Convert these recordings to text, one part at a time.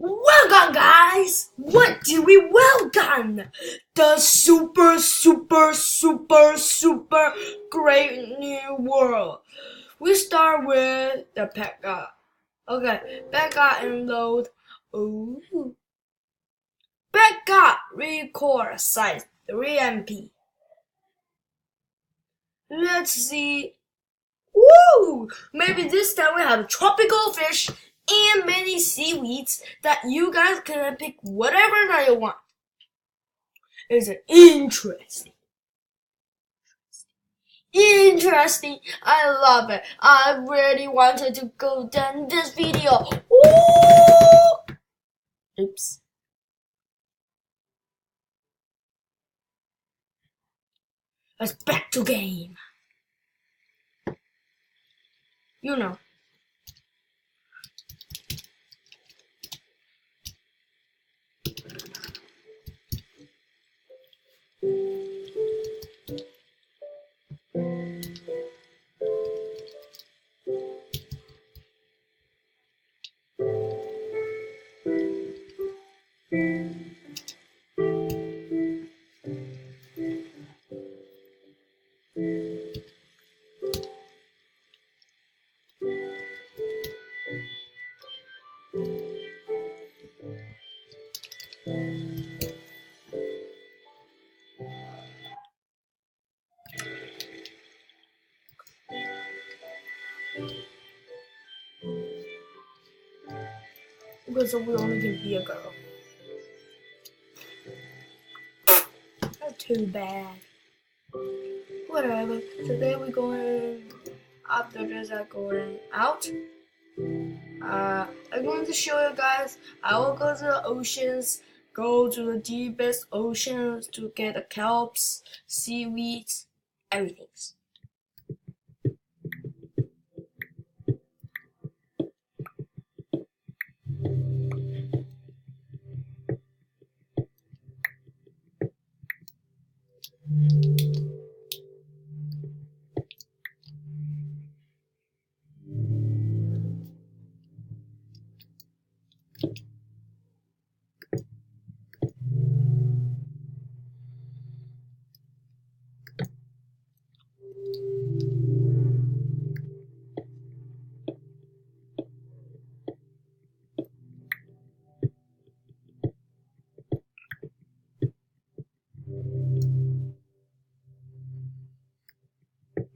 Welcome, guys! What do we welcome? The super great new world. We start with the pet god. Okay, pet god and load. Ooh. Pet god record size 3 MP. Let's see. Woo! Maybe this time we have tropical fish and many seaweeds that you guys can pick whatever that you want. It's interesting. Interesting. I love it. I really wanted to go down this video. Ooh! Oops. Let's back to game. You know. Because we only can be a girl. That's too bad. Whatever. Today we're going. After this, I'm going out. I'm going to show you guys. I will go to the oceans, go to the deepest oceans to get the kelps, seaweeds, everything.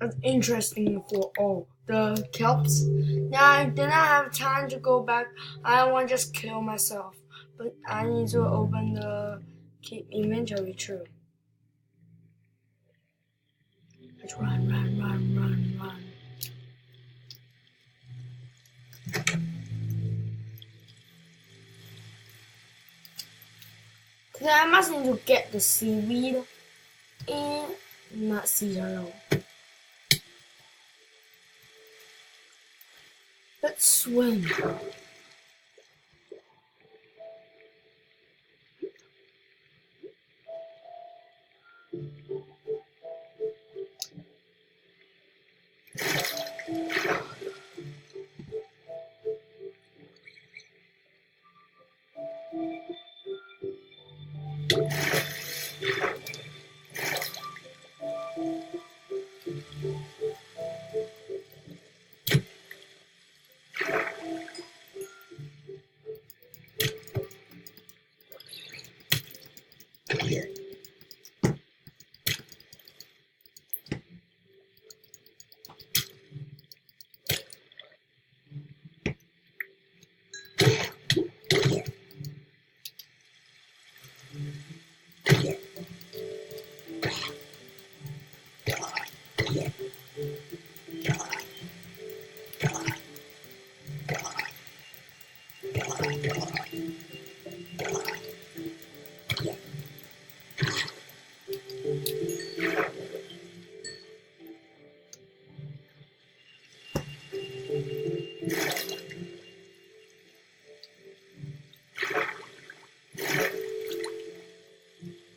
That's interesting for all the kelps. Now I did not have time to go back. I don't want to just kill myself, but I need to open the keep inventory true. Let's run. Cause I must need to get the seaweed and not sea turtle. Let's swim.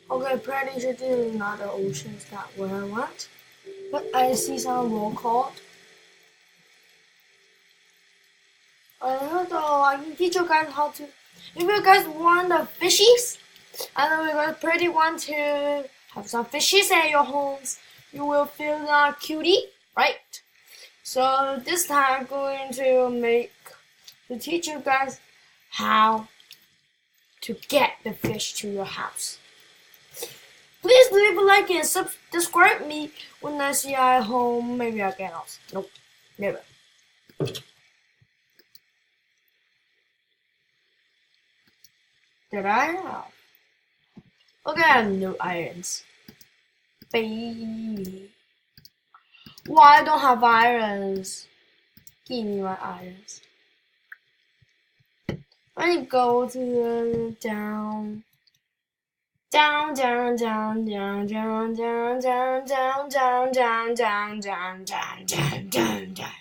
Okay, pretty sure this is not the oceans that where I want, but I see some roll called. I can teach you guys how to If you guys want the fishies, and you guys pretty want to have some fishies at your homes, you will feel that cutie, right? So this time I'm going to teach you guys how to get the fish to your house. Please leave a like and subscribe me when I see you at home. Maybe I get lost. Nope, never. Did I have? Okay, I have no irons. Baby. Why I don't have irons? Give me my irons. I go to the down. Down, down, down, down, down, down, down, down, down, down, down, down, down, down, down, down.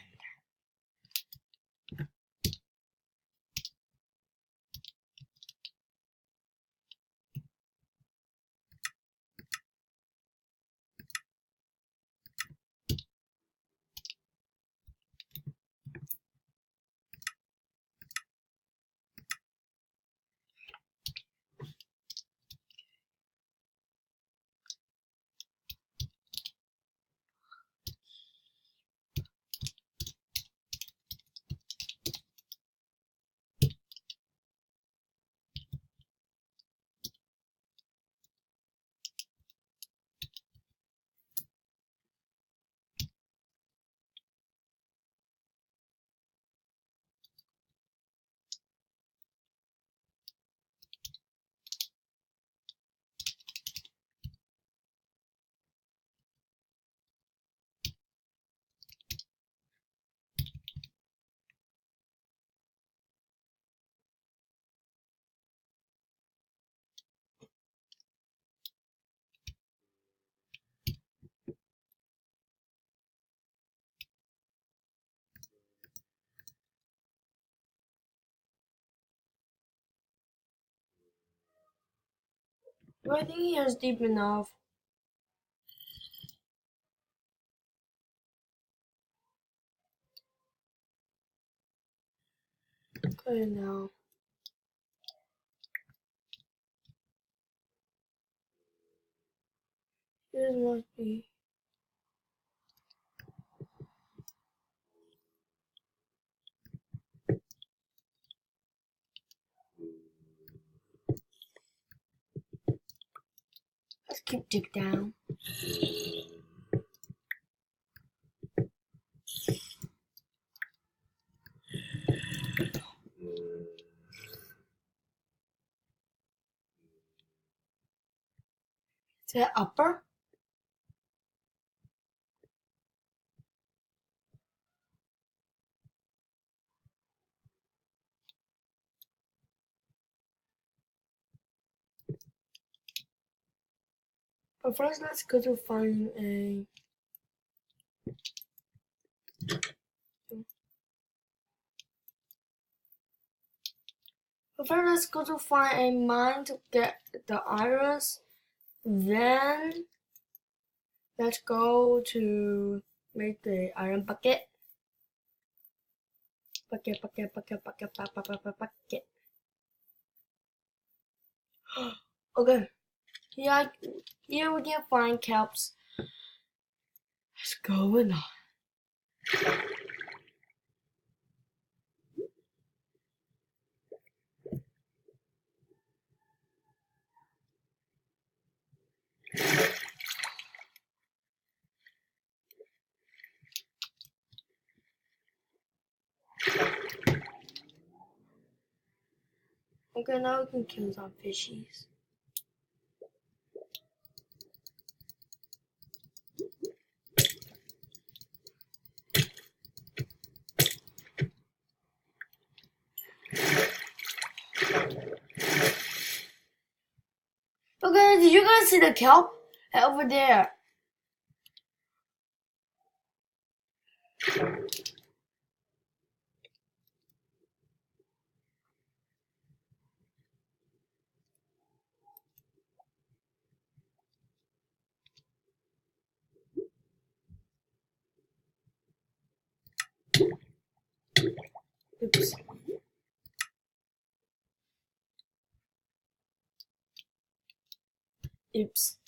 I think he is deep enough. Okay, now. This must be. Let's keep dig down. Is that upper? But first, let's go to find a. But first, let's go to find a mine to get the irons. Then, let's go to make the iron bucket. Bucket. Okay. Here we can find kelps. What's going on? Okay, now we can kill some fishies. Okay, did you guys see the kelp? Over there. Oops. Oops.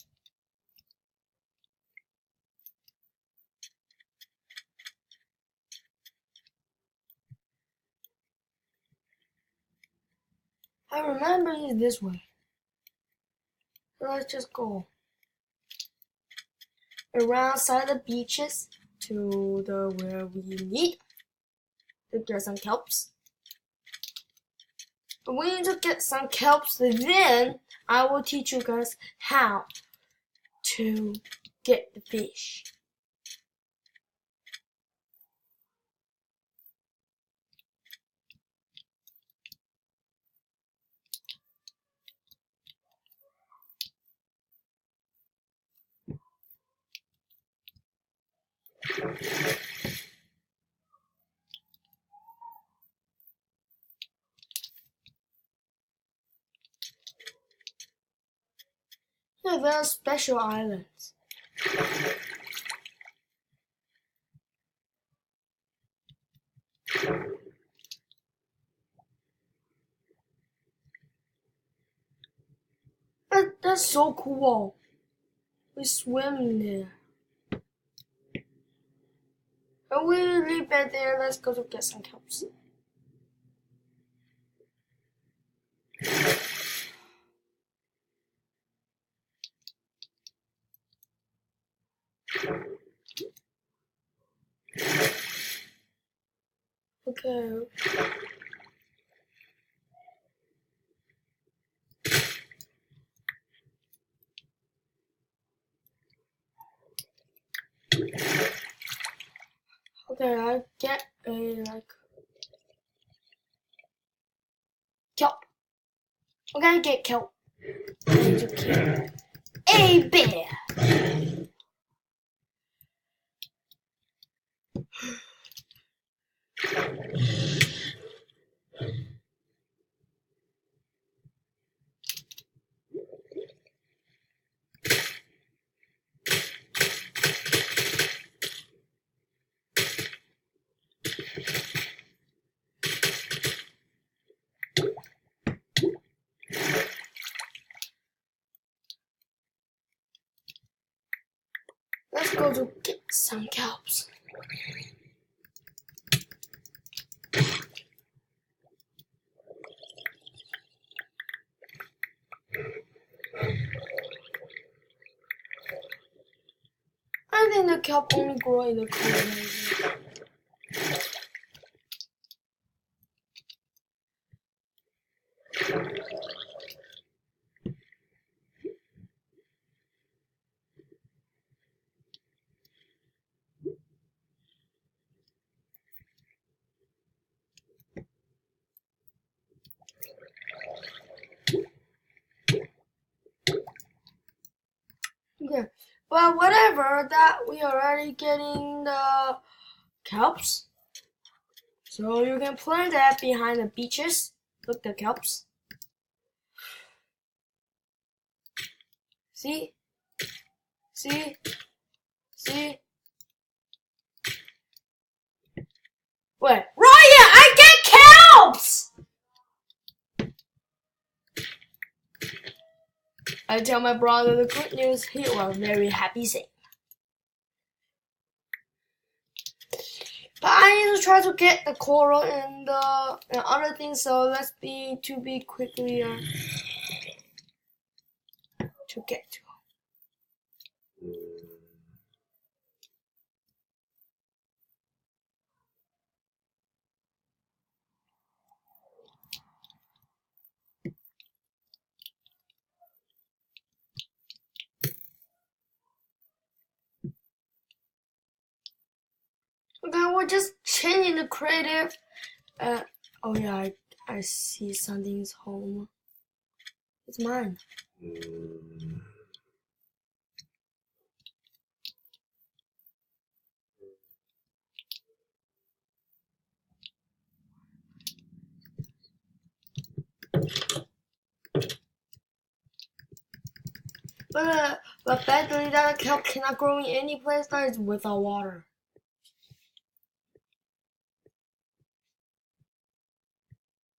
I remember it this way. So let's just go around side the beaches to the where we need to get some kelps. But we need to get some kelps, then I will teach you guys how to get the fish. Yeah, there are special islands. That's so cool. We swim there. And we leave it there. Let's go to get some kelps. Okay. Okay, I get a kelp. Okay, I get kelp. I need to kill a bear. Let's go to get some kelps. I think the kelp only grow in the cold area. Okay, but whatever, that we already getting the kelps. So you can plant that behind the beaches. Look, the kelps. See? See? See? Wait, Ryan, I get kelps! I tell my brother the good news. He was very happy saying. But I need to try to get the coral and other things. So let's be quickly to get to. Okay, we're just changing the creative. Oh yeah, I see something's home. It's mine. But badly that kelp cannot grow in any place that is without water.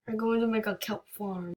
I'm going to make a kelp farm.